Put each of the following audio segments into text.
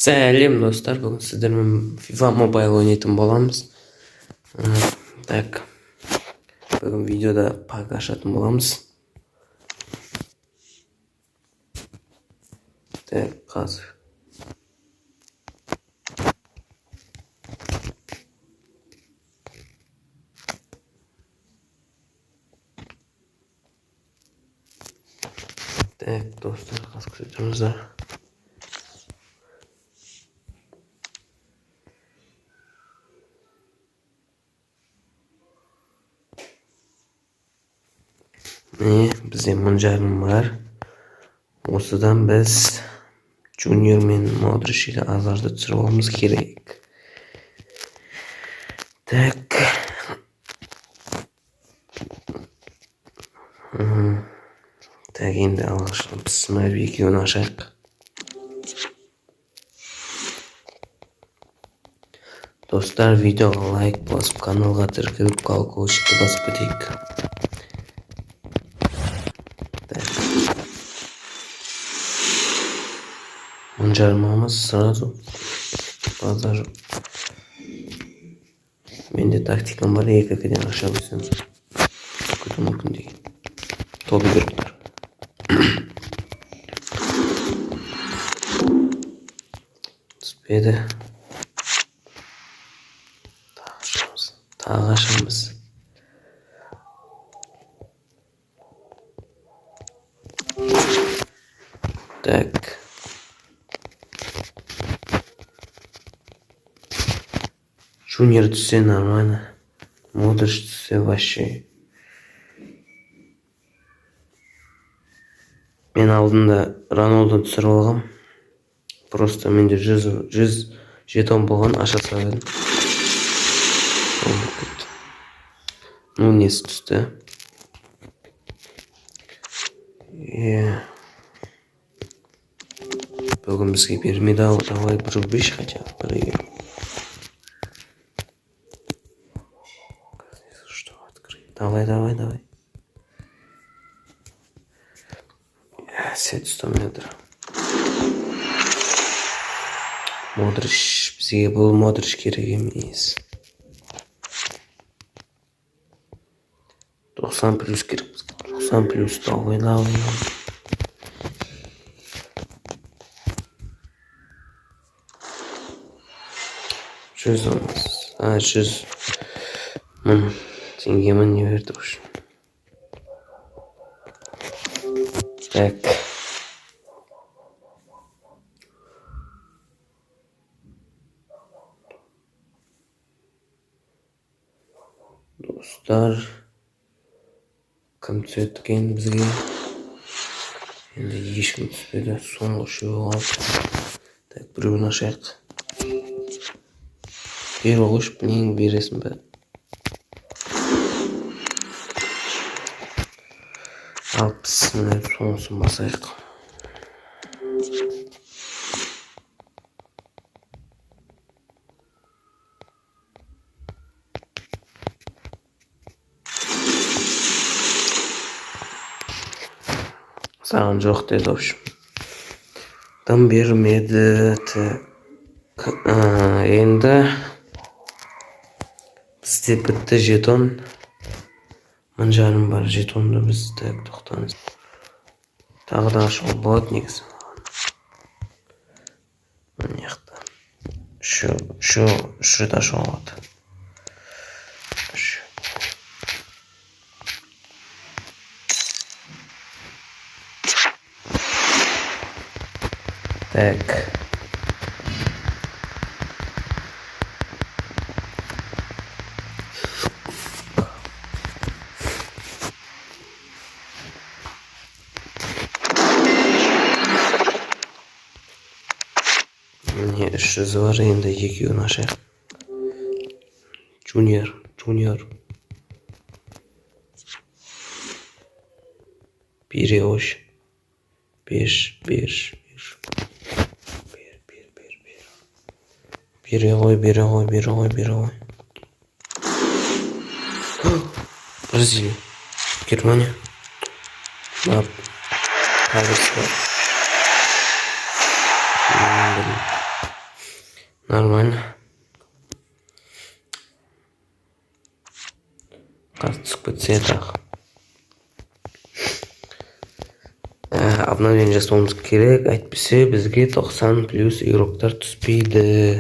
Сәлем достар, бүгін сіздермен FIFA Mobile ойнайтын боламыз. Так, бүгін видеода пак ашатын боламыз. Так, қазір. Так, достар, қазір күтеміздер. Бізде 1000 жарым бар. Осыдан біз Junior мен Modric ile azarda түсіріп керек. Так. Так, енді алғашқы біз Smurf екеуін ашайық. Достар, видеоға лайк басып, каналға тіркеліп, колокольчикті басып кетейік. Жармамыз сразу базар. Менде тактикам бар, екіден аша білсем. Күті мүмкін деген. Тобы беріктер. Түспеді. Тағы ашамыз. Так. Junior түссе нормально. Modric түссе вообще. Мен алдында Ronaldo түсіріп алғам. Просто менде 100 жетон болған, аша салдым. Ну, несі түсті. Бүгін бізге бермейді, давай бір беш хотя бы. Давай. 700 метр. Modric, бізге бұл Modric керек емес. 90 плюс керек. 90 плюс давай. 100 мың теңгемі не берді үшін. Так. Достар, кім түсеткен бізге? Енді ешкім түспеді, соңғы үшеуі қалды. Так, біреуін ашайық. Бері қойш, білейін бересің бе? Алпысыны соңысын басайық. Саған жоқ деді общем. Там бермеді. Енді бізде бітті жетон. 1000 жарым бар жетонды біз тоқтаңыз. Тағы да ашуға болады негізі. Мына жақта. Үш рет ашуға болады. Так. Міне 300 бар, енді екеуін ашайық. Junior. Бере қойш. Бер. Бере қой. Бразилия. Германия. Павел. Нормально. Qarz түсіп кетсе тағы. Обновление жасауымыз керек, әйтпесе бізге 90 плюс игроктар түспейді.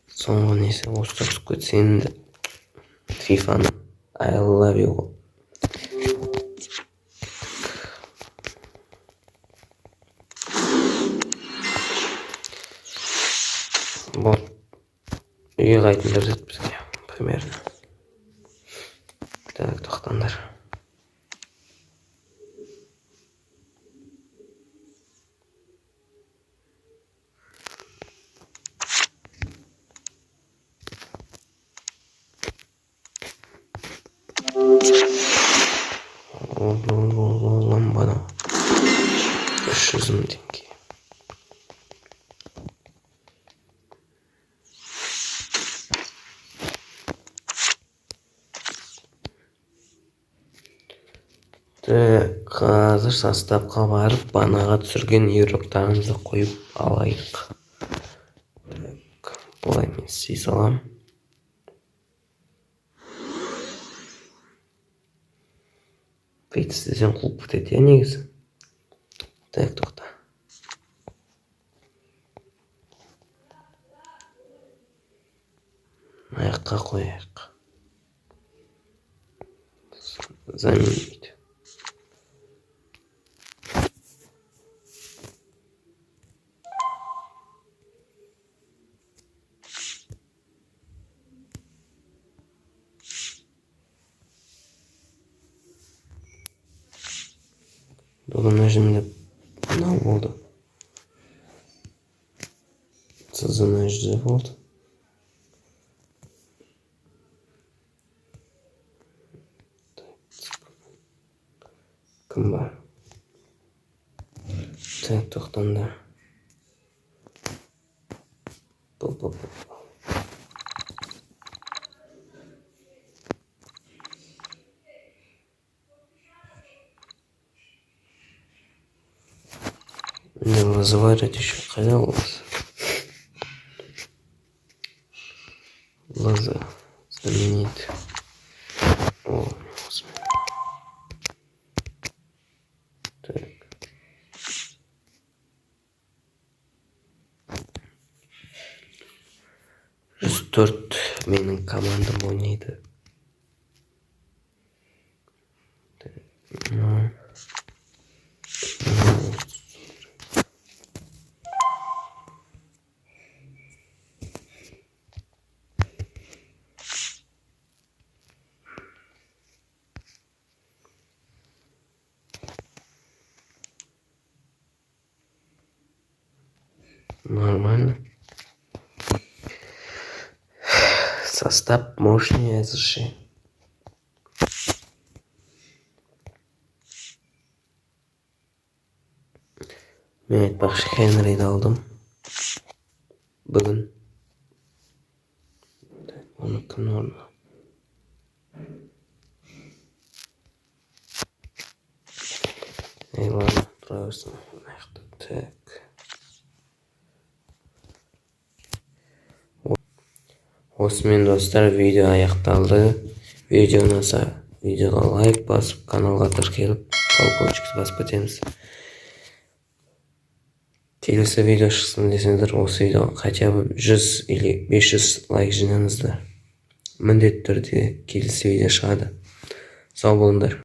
Соңғы несі осы түсіп кетсе енді FIFA-ны I love you. Вот. Үйге қайтыңдар деді бізге. Примерно. Так, тоқтаңдар. Ламбада 300 мың теңге. Қазір составқа барып, банаға түсірген игроктарымызды қойып алайық. Бұлай мен істей салам. Бейт істесен қуып бітеді, негізі. Так, тоқта. Аяққа қояйық. Заменить. Бүгін нажимдеп мынау болды. Сызына жүзі болды. Кім бар? Так, тоқтаңдар. Не вызывает еще қайда олсы. Лаза заменить. О, так. Төрт менің командам ойнайды. Нормально. Состав мощный әзірше. Мен айтпақшы Хенриді алдым. Бүгін. Оны кім орны? Ладно, тұра берсін. Так. Осымен достар, видео аяқталды. Видео ұнаса, видеоға лайк басып, каналға тіркеліп, колокольчик басып кетеміз. Келесі видео шықсын десеңдер, осы видеоға хотя бы 100 или 500 лайк жинаңыздар. Міндетті түрде келесі видео шығады. Сау болыңдар.